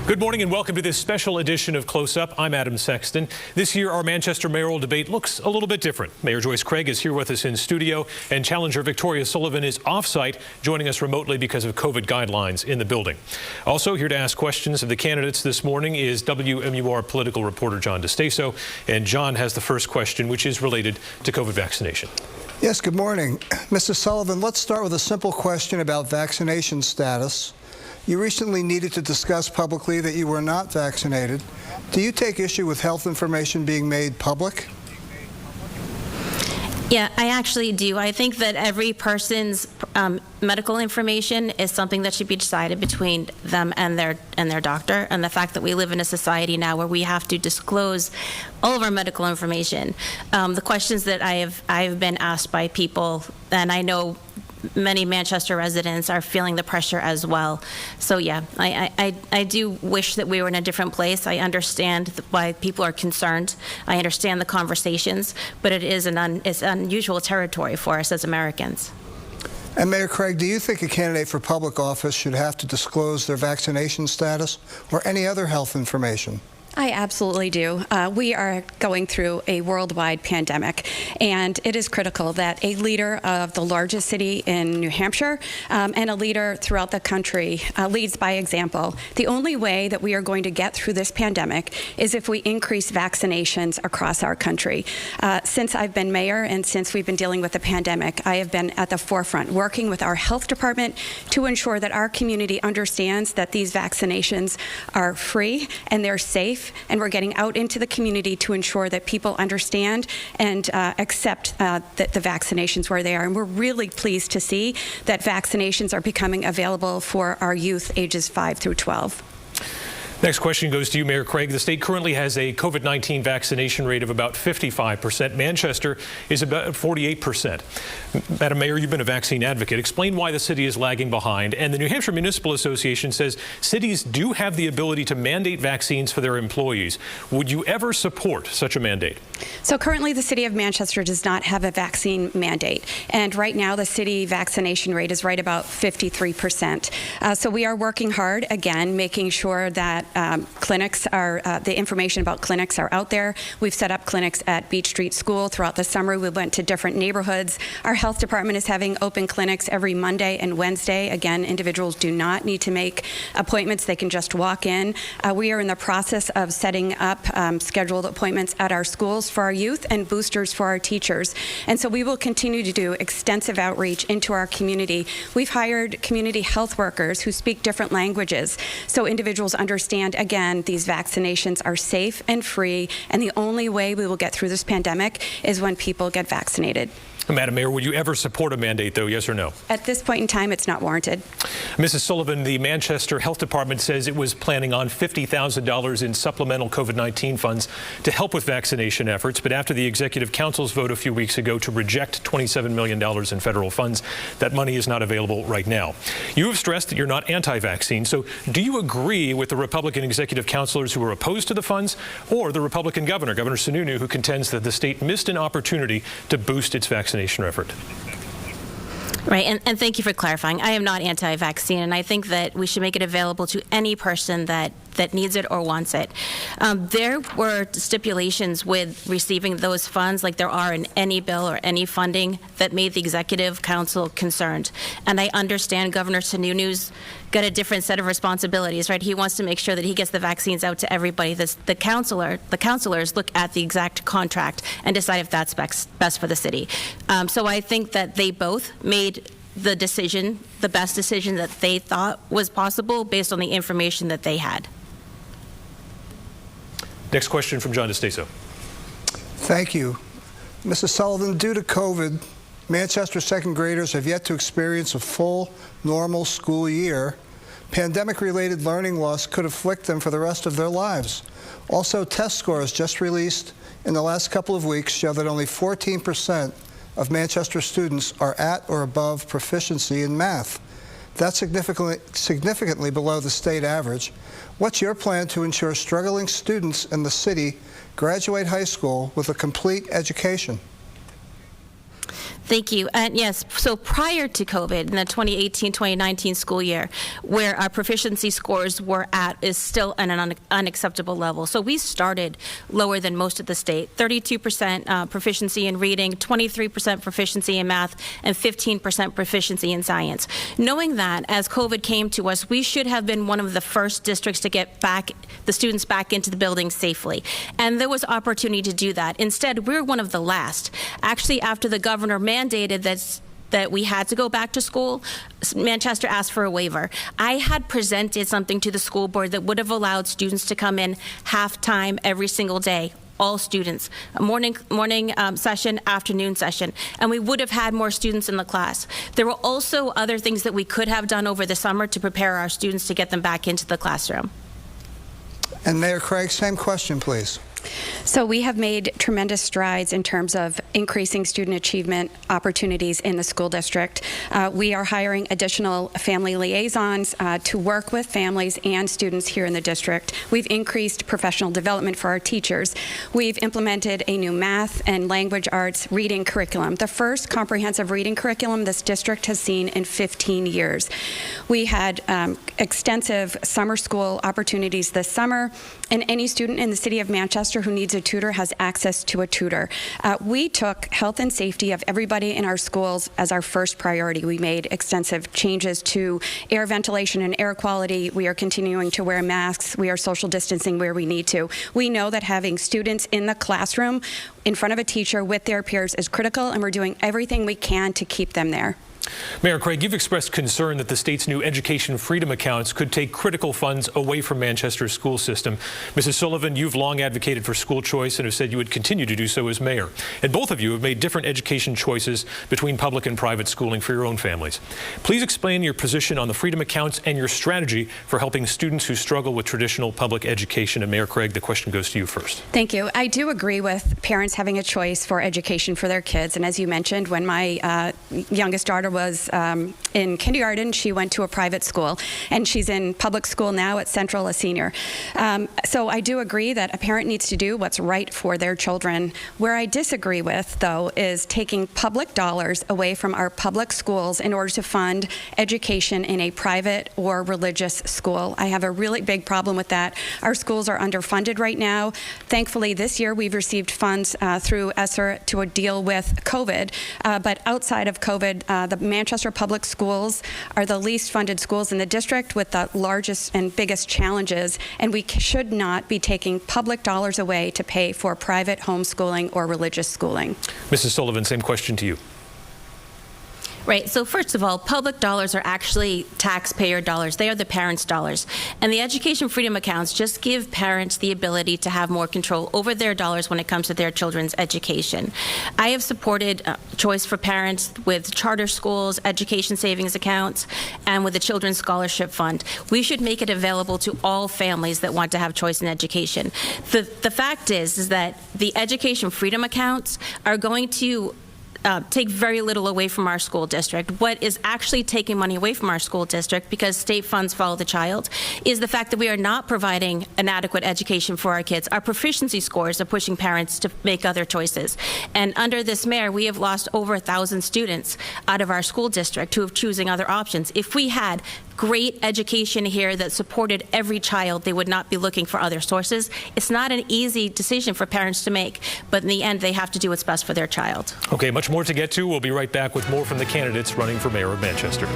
Good morning and welcome to this special edition of Close Up. I'm Adam Sexton. This year, our Manchester mayoral debate looks a little bit different. Mayor Joyce Craig is here with us in studio, and challenger Victoria Sullivan is off-site, joining us remotely because of COVID guidelines in the building. Also here to ask questions of the candidates this morning is WMUR political reporter John DeStaso, and John has the first question, which is related to COVID vaccination. Yes, good morning. Mrs. Sullivan, let's start with a simple question about vaccination status. You recently needed to discuss publicly that you were not vaccinated. Do you take issue with health information being made public? Yeah, I actually do. I think that every person's medical information is something that should be decided between them and their doctor. And the fact that we live in a society now where we have to disclose all of our medical information, the questions that I have been asked by people, and I know many Manchester residents are feeling the pressure as well. So yeah, I do wish that we were in a different place. I understand why people are concerned. I understand the conversations, but it is it's unusual territory for us as Americans. And Mayor Craig, do you think a candidate for public office should have to disclose their vaccination status or any other health information? I absolutely do. We are going through a worldwide pandemic, and it is critical that a leader of the largest city in New Hampshire and a leader throughout the country leads by example. The only way that we are going to get through this pandemic is if we increase vaccinations across our country. Since I've been mayor and since we've been dealing with the pandemic, I have been at the forefront working with our health department to ensure that our community understands that these vaccinations are free and they're safe. And we're getting out into the community to ensure that people understand and accept the vaccinations where they are. And we're really pleased to see that vaccinations are becoming available for our youth ages 5 through 12. Next question goes to you, Mayor Craig. The state currently has a COVID-19 vaccination rate of about 55%. Manchester is about 48%. Madam Mayor, you've been a vaccine advocate. Explain why the city is lagging behind. And the New Hampshire Municipal Association says cities do have the ability to mandate vaccines for their employees. Would you ever support such a mandate? So currently the city of Manchester does not have a vaccine mandate. And right now the city vaccination rate is right about 53%. So we are working hard, again, making sure that clinics are, the information about clinics are out there. We've set up clinics at Beach Street School throughout the summer. We went to different neighborhoods. Our health department is having open clinics every Monday and Wednesday. Again, individuals do not need to make appointments. They can just walk in. We are in the process of setting up scheduled appointments at our schools for our youth and boosters for our teachers. And so we will continue to do extensive outreach into our community. We've hired community health workers who speak different languages so individuals understand, again, these vaccinations are safe and free, and the only way we will get through this pandemic is when people get vaccinated. Madam Mayor, would you ever support a mandate, though, yes or no? At this point in time, it's not warranted. Mrs. Sullivan, the Manchester Health Department says it was planning on $50,000 in supplemental COVID-19 funds to help with vaccination efforts, but after the Executive Council's vote a few weeks ago to reject $27 million in federal funds, that money is not available right now. You have stressed that you're not anti-vaccine, so do you agree with the Republican executive councilors who are opposed to the funds, or the Republican governor, Governor Sununu, who contends that the state missed an opportunity to boost its vaccination effort? Right, and thank you for clarifying. I am not anti-vaccine, and I think that we should make it available to any person that needs it or wants it. There were stipulations with receiving those funds, like there are in any bill or any funding, that made the Executive Council concerned. And I understand Governor Sununu's got a different set of responsibilities, right? He wants to make sure that he gets the vaccines out to everybody. The councilors look at the exact contract and decide if that's best for the city. So I think that they both made the decision, the best decision that they thought was possible based on the information that they had. Next question from John DeStaso. Thank you. Mrs. Sullivan, due to COVID, Manchester second graders have yet to experience a full, normal school year. Pandemic-related learning loss could afflict them for the rest of their lives. Also, test scores just released in the last couple of weeks show that only 14% of Manchester students are at or above proficiency in math. That's significantly below the state average. What's your plan to ensure struggling students in the city graduate high school with a complete education? Thank you. And yes, so prior to COVID, in the 2018-2019 school year, where our proficiency scores were at is still at an unacceptable level. So we started lower than most of the state, 32% proficiency in reading, 23% proficiency in math, and 15% proficiency in science. Knowing that, as COVID came to us, we should have been one of the first districts to get the students back into the building safely. And there was opportunity to do that. Instead, we're one of the last. Actually, after the governor mandated that we had to go back to school, Manchester asked for a waiver. I had presented something to the school board that would have allowed students to come in half-time every single day, all students, a morning session, afternoon session, and we would have had more students in the class. There were also other things that we could have done over the summer to prepare our students to get them back into the classroom. And Mayor Craig, same question, please. So we have made tremendous strides in terms of increasing student achievement opportunities in the school district. We are hiring additional family liaisons to work with families and students here in the district. We've increased professional development for our teachers. We've implemented a new math and language arts reading curriculum, the first comprehensive reading curriculum this district has seen in 15 years. We had extensive summer school opportunities this summer, and any student in the city of Manchester who needs a tutor has access to a tutor. We took health and safety of everybody in our schools as our first priority. We made extensive changes to air ventilation and air quality. We are continuing to wear masks. We are social distancing where we need to. We know that having students in the classroom in front of a teacher with their peers is critical, and we're doing everything we can to keep them there. Mayor Craig, you've expressed concern that the state's new education freedom accounts could take critical funds away from Manchester's school system. Mrs. Sullivan, you've long advocated for school choice and have said you would continue to do so as mayor. And both of you have made different education choices between public and private schooling for your own families. Please explain your position on the freedom accounts and your strategy for helping students who struggle with traditional public education. And Mayor Craig, the question goes to you first. Thank you. I do agree with parents having a choice for education for their kids. And as you mentioned, when my youngest daughter was in kindergarten, she went to a private school, and she's in public school now at Central, a senior. So I do agree that a parent needs to do what's right for their children. Where I disagree with, though, is taking public dollars away from our public schools in order to fund education in a private or religious school. I have a really big problem with that. Our schools are underfunded right now. Thankfully, this year we've received funds through ESSER to deal with COVID, but outside of COVID, the Manchester Public Schools are the least funded schools in the district with the largest and biggest challenges, and we should not be taking public dollars away to pay for private homeschooling or religious schooling. Mrs. Sullivan, same question to you. Right. So first of all, public dollars are actually taxpayer dollars. They are the parents' dollars. And the education freedom accounts just give parents the ability to have more control over their dollars when it comes to their children's education. I have supported choice for parents with charter schools, education savings accounts, and with the Children's Scholarship Fund. We should make it available to all families that want to have choice in education. The fact is that the education freedom accounts are going to take very little away from our school district. What is actually taking money away from our school district, because state funds follow the child, is the fact that we are not providing an adequate education for our kids. Our proficiency scores are pushing parents to make other choices. And under this mayor, we have lost over 1,000 students out of our school district who are choosing other options. If we had great education here that supported every child, they would not be looking for other sources. It's not an easy decision for parents to make, but in the end, they have to do what's best for their child. Okay, much more to get to. We'll be right back with more from the candidates running for mayor of Manchester.